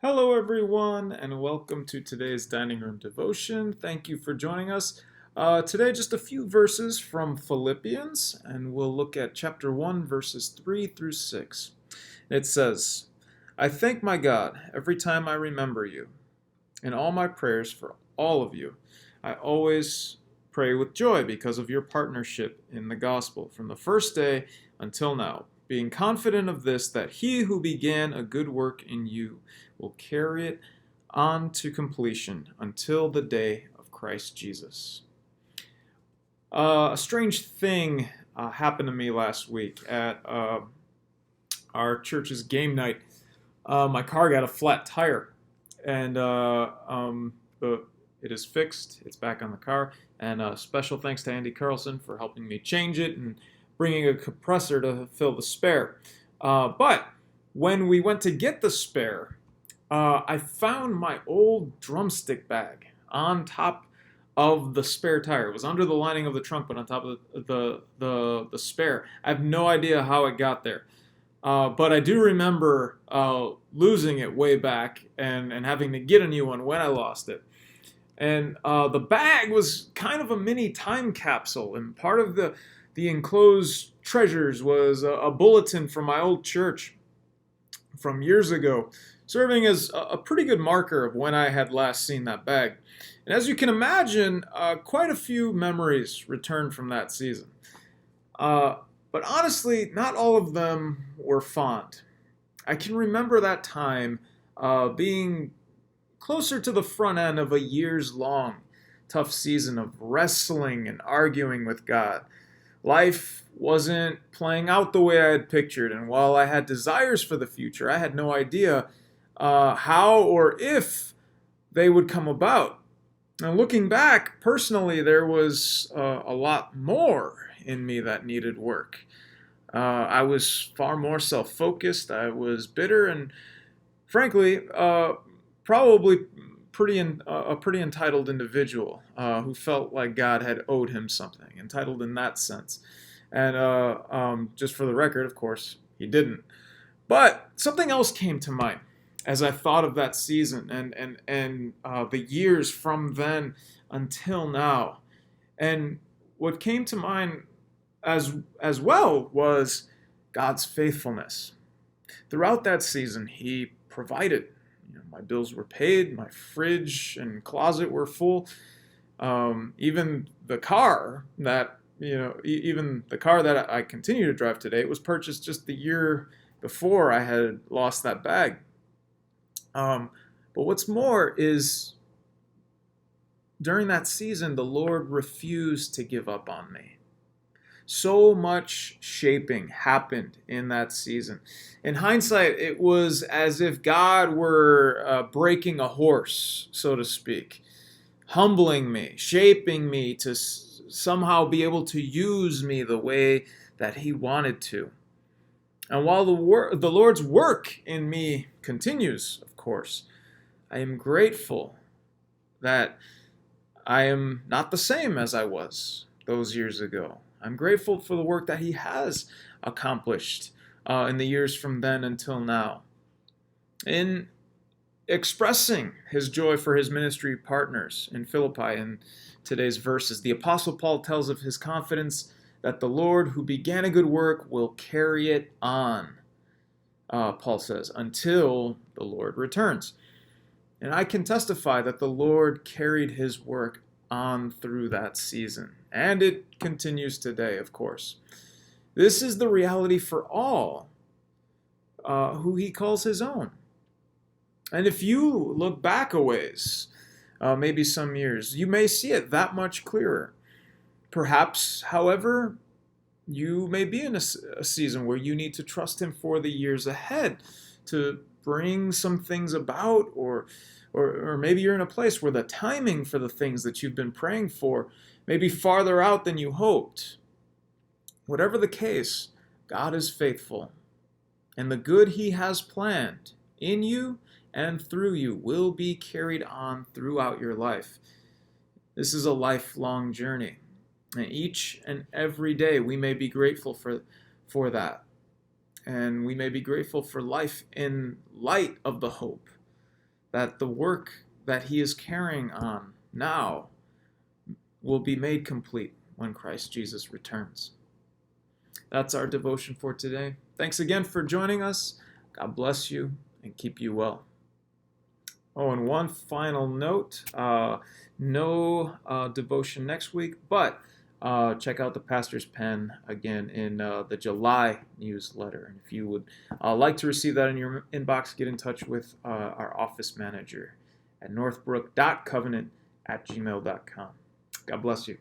Hello, everyone, and welcome to today's Dining Room Devotion. Thank you for joining us. Today, just a few verses from Philippians, and we'll look at chapter 1, verses 3 through 6. It says, I thank my God every time I remember you. In all my prayers for all of you, I always pray with joy because of your partnership in the gospel from the first day until now, being confident of this, that he who began a good work in you will carry it on to completion until the day of Christ Jesus. A strange thing happened to me last week at our church's game night. My car got a flat tire, and it is fixed. It's back on the car, and special thanks to Andy Carlson for helping me change it and bringing a compressor to fill the spare. But when we went to get the spare, I found my old drumstick bag on top of the spare tire. It was under the lining of the trunk, but on top of the spare. I have no idea how it got there. But I do remember losing it way back and having to get a new one when I lost it. And the bag was kind of a mini time capsule, and part of the enclosed treasures was a bulletin from my old church from years ago, serving as a pretty good marker of when I had last seen that bag. And as you can imagine, quite a few memories returned from that season. But honestly, not all of them were fond. I can remember that time being closer to the front end of a years-long tough season of wrestling and arguing with God. Life wasn't playing out the way I had pictured, and while I had desires for the future, I had no idea how or if they would come about. Now, looking back, personally, there was a lot more in me that needed work. I was far more self-focused. I was bitter and, frankly, probably a pretty entitled individual who felt like God had owed him something, entitled in that sense. And just for the record, of course, he didn't. But something else came to mind as I thought of that season and the years from then until now. And what came to mind as well was God's faithfulness. Throughout that season, he provided. My bills were paid, my fridge and closet were full. Even the car even the car that I continue to drive today, it was purchased just the year before I had lost that bag. But what's more is during that season, the Lord refused to give up on me. So much shaping happened in that season. In hindsight, it was as if God were breaking a horse, so to speak, humbling me, shaping me to somehow be able to use me the way that he wanted to. And while the Lord's work in me continues, of course, I am grateful that I am not the same as I was those years ago. I'm grateful for the work that he has accomplished in the years from then until now. In expressing his joy for his ministry partners in Philippi in today's verses, the Apostle Paul tells of his confidence that the Lord who began a good work will carry it on, Paul says, until the Lord returns. And I can testify that the Lord carried his work on through that season. And it continues today, of course. This is the reality for all who he calls his own. And if you look back a ways, maybe some years, you may see it that much clearer. Perhaps, however, you may be in a season where you need to trust him for the years ahead to bring some things about, or maybe you're in a place where the timing for the things that you've been praying for may be farther out than you hoped. Whatever the case, God is faithful, and the good he has planned in you and through you will be carried on throughout your life. This is a lifelong journey, and each and every day we may be grateful for that. And we may be grateful for life in light of the hope that the work that he is carrying on now will be made complete when Christ Jesus returns. That's our devotion for today. Thanks again for joining us. God bless you and keep you well. Oh, and one final note, no devotion next week, but check out the Pastor's Pen again in the July newsletter. And if you would like to receive that in your inbox, get in touch with our office manager at northbrook.covenant@gmail.com. God bless you.